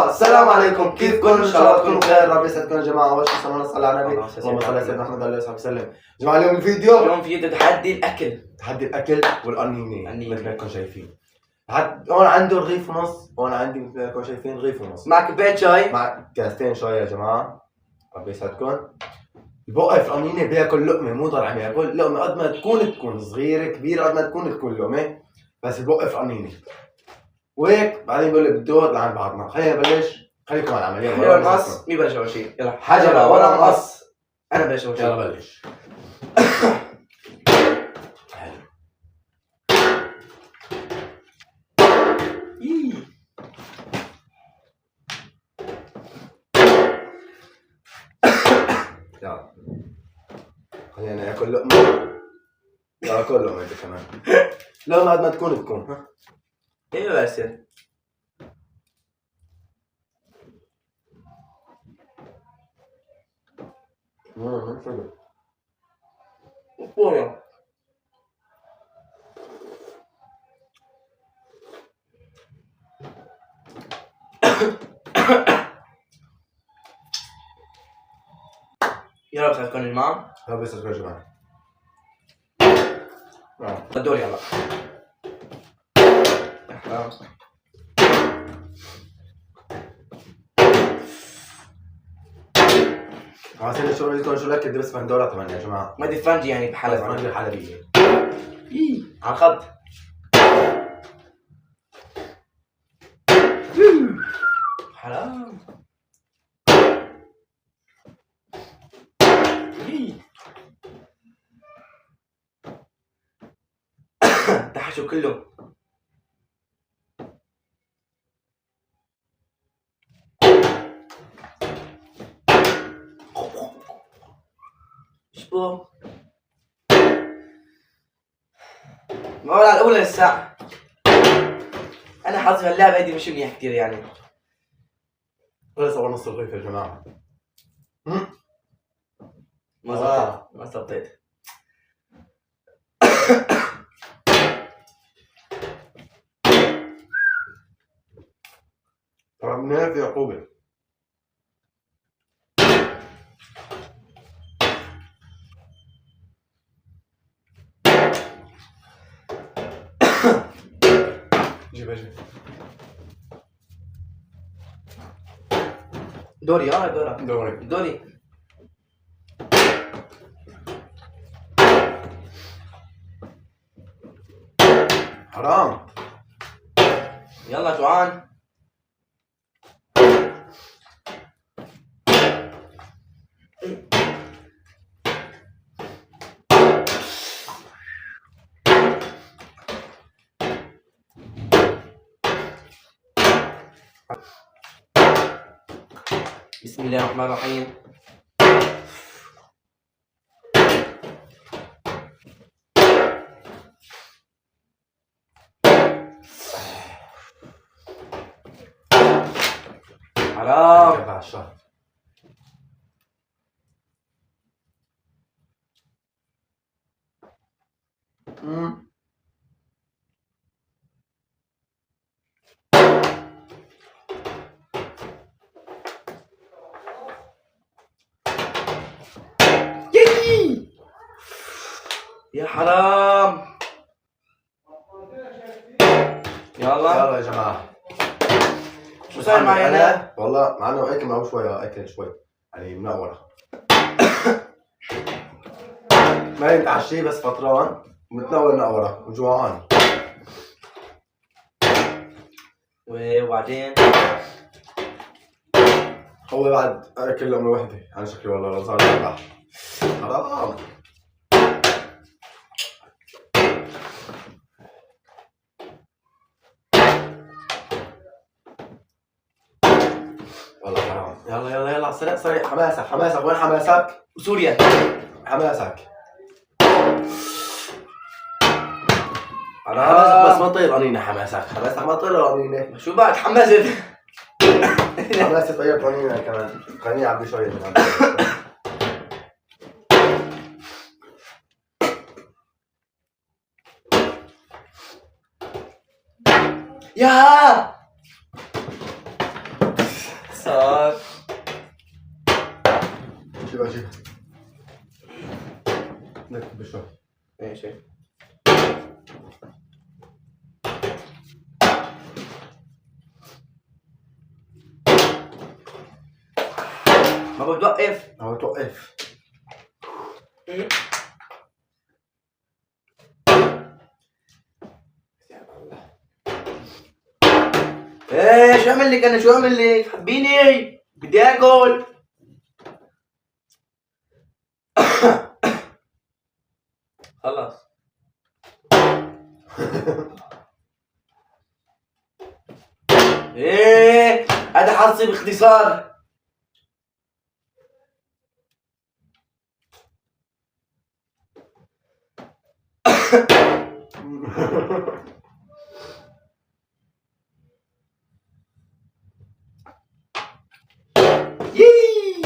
مرحبا، السلام عليكم، كيفكم؟ ان شاء الله تكونوا بخير، ربي يسعدكم يا جماعه. اول شيء سمعنا نصلي على النبي، اللهم صل على سيدنا محمد وعلى اله وصحبه وسلم. جماعه اليوم اليوم تحدي الاكل. تحدي الاكل والقنينه مثل ما انكم شايفين. هون عنده رغيف ونص، هون عندي مثل ما انكم شايفين رغيف ونص. مع كوبايه شاي، مع كاستين شاي يا جماعه، ربي يسعدكم. بوقف قنينه بياكل لقمه، مو ضل عم ياكل لقمه قد ما تكون صغيره كبيره، قد ما تكون لقمه، بس بوقف قنينه وهيك. بعدين بقول لي بالدور لعند بعضنا. خلينا نبلش، خليكم على العمليه. حجر مقص. مين بلش اول شيء؟ يلا حجر ورا مقص. انا بلش اول شيء. يلا بلش. يلا خلينا ناكل لقمه. يلا كل لقمه انت كمان. لقمه قد ما تكون ها. ايوه بس يلا بتعرفون يا جماعه؟ لا بس يا جماعه. الدور يلا. عايزين شو بدكم شو لك بس بندوره 8 يا جماعه. ما دي فرنجي يعني بحلب. فرنجي حلبيه. على الخط. حرام. تحشو كله. شبو ما هو على الأولى للساعة. أنا حظي هاللعبة هيدي مش منيح كتير يعني. لسه هو نص الرغيف يا جماعه. ما زبطت. طبعا منين في عقوبه. جيب دوري دوري. حرام. يلا جوعان. بسم الله الرحمن الرحيم. حرام. يا حرام. يلا يا جماعه. شو صاير معي انا؟ والله مع انه اكل معه شوي، اكل شوي يعني منوره. ما متعشي بس فطران ومتنور منوره وجوعان. وبعدين هو بعد اكل لقمه وحده على شكلي والله صار يربح. حرام. والله حرام. يلا سريع حماسك وين حماسك؟ وسوريا حماسك حرام. بس ما طير قنينه. حماسك ما طير قنينه. شو بقى تحمست؟ حماسي طير قنينه كمان. قنينه عبي شويه يا صار؟ شيبها شيبها. نكتب شوي. ماشي. ما بتوقف. أهو توقف. ايه شو اعمل لك انا؟ شو اعمل لك؟ حبيني بدي اكل. خلص. ايه هذا حظي باختصار. يي.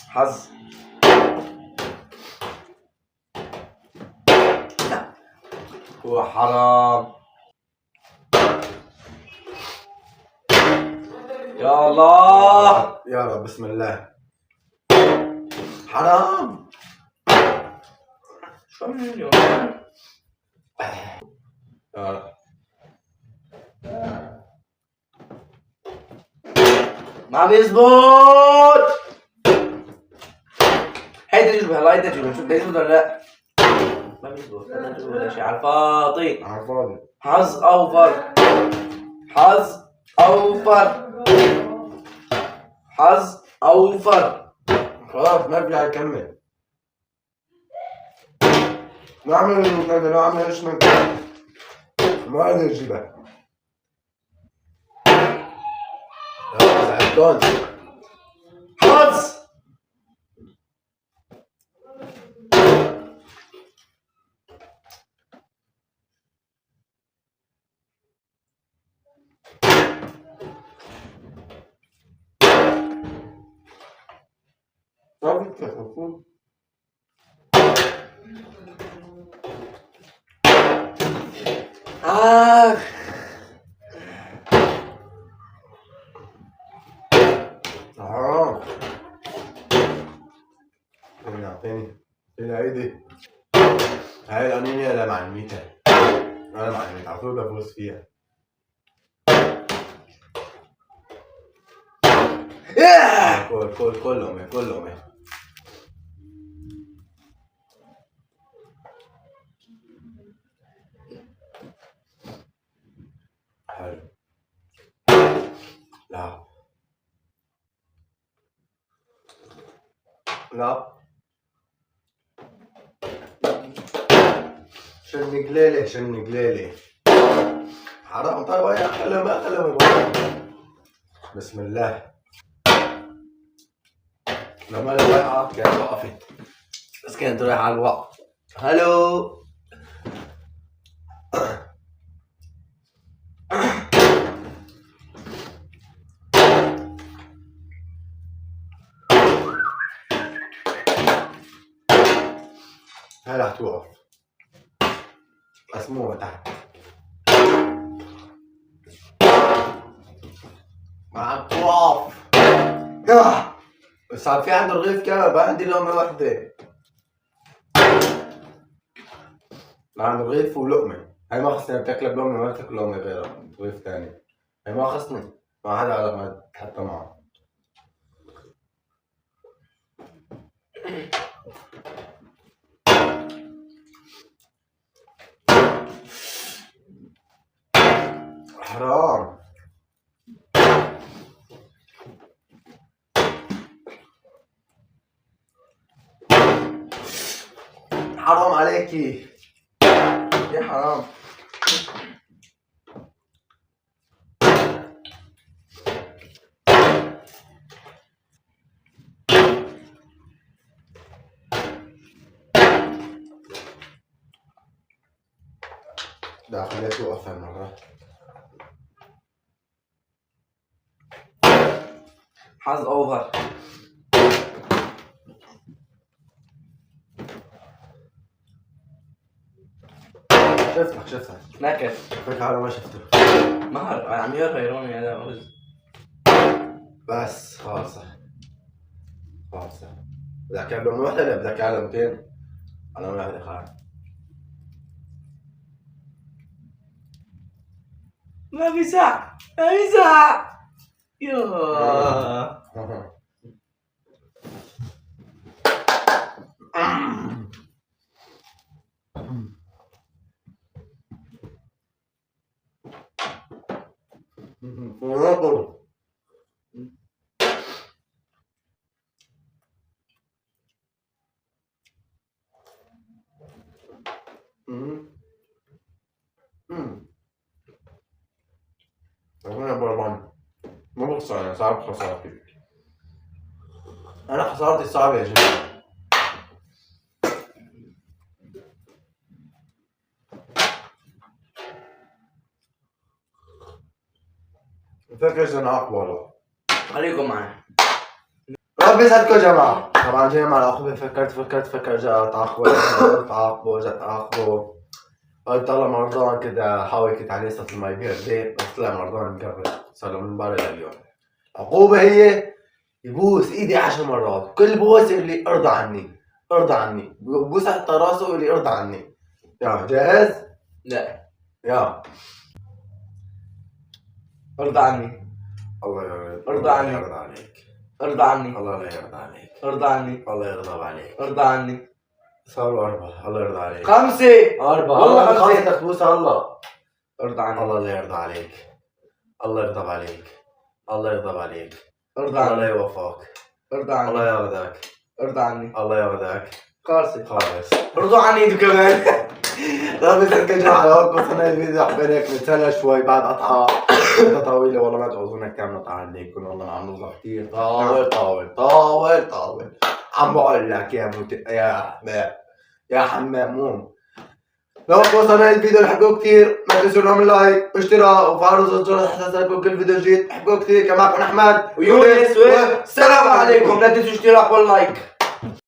حظ. هو حرام. يا الله. يلا بسم الله. حرام. شو عمل اليوم؟ يلا. ما عم يزبط. هيدا جيبها، هلا هيدا جيبها، شوف بده يزبط ولا لا؟ ما بيزبط، هذا جيبه ولا شيء على الفاضي. على الفاضي. حظ اوفر. حظ اوفر. حظ اوفر. خلاص ما برجع يكمل. ما عمل هذا، ما عمل ايش من ما قدر يجيبها. زعلتون. حظ. ما بدك تاخذ. حرام. اعطيني ايدي. هاي القنينة أنا معلميتها. أنا معلميتها على طول بفوز فيها. كل أمي كل أمي. حلو. لا لا. شن قليلة شن قليلة. حرام. طيب ويا خليهم ما خليهم. بسم الله. لما انا رايحة كانت وقفت، بس كانت رايحة على الوقت. هلو. هاي رح توقف بس مو تحت. ما عم توقف. بس عم في عنده رغيف كمان، بقى عندي لقمة واحدة. لا عنده رغيف ولقمة. هاي ما خصني بتاكلها بلقمة، ما بتاكل لقمة غيرها رغيف تاني. هاي ما خصني، ما حدا على ما حتى معه. حرام. حرام عليكي يا حرام. لا خليها توقف هالمرة. حظ اوفر. شفتك نكد. فيك على ما شفته. مهر عم يرهيروني هذا رز. بس خالصة بدك لهم واحدة ولا بدك على 200؟ على واحدة خالص. ما في ساعة. يوه. أنا برضه ما بخسر، أنا صعب خسارتي. أنا خسارتي صعبة يا جماعة. فكرش أنا أقوى. خليكم معي. ربي يسعدكم يا جماعة. طبعا جاي مع الأخوة، فكرت جاء تعاقبه قلت الله مرضان كده، حاول عليه صوت الماي بيردي، بس طلع مرضان مقرب. صار له من امبارح لليوم. العقوبة هي يبوس ايدي 10 مرات، كل بوسة يقول لي ارضى عني، بوس حتى راسه يقول لي ارضى عني. يا جاهز؟ لا. يا ارضى عني. الله ارضى عني. يرضى عليك. ارضى عني. الله لا يرضى عليك. ارضى عني. الله يغضب عليك. ارضى عني. صاروا 4. الله يرضى عليك. 5. 4. والله الله 5 بدك تبوس الله. ارضى عني. الله لا يرضى عليك. الله يغضب عليك. الله يغضب عليك. ارضى الله عني. لا يوفقك. ارضى عني. الله ياخذك. ارضى عني. الله ياخذك. خالص. خالص. ارضوا عني انتوا كمان. رب يسعدك يا جماعة. لو وصلنا الفيديو حبينا هيك نتسلى شوي بعد قطعة طويلة. والله ما تعوزونا كتير نقطع عليكم، والله عم نوضح كتير طاول. عم بقول لك يا حمام. لو وصلنا الفيديو اللي حبوه كتير ما تنسوا نعمل لايك واشتراك وفعلوا زر الجرس حتى يصلكم كل فيديو جديد. بحبكم كتير. كان معكم احمد ويونس والسلام عليكم. لا تنسوا اشتراك واللايك.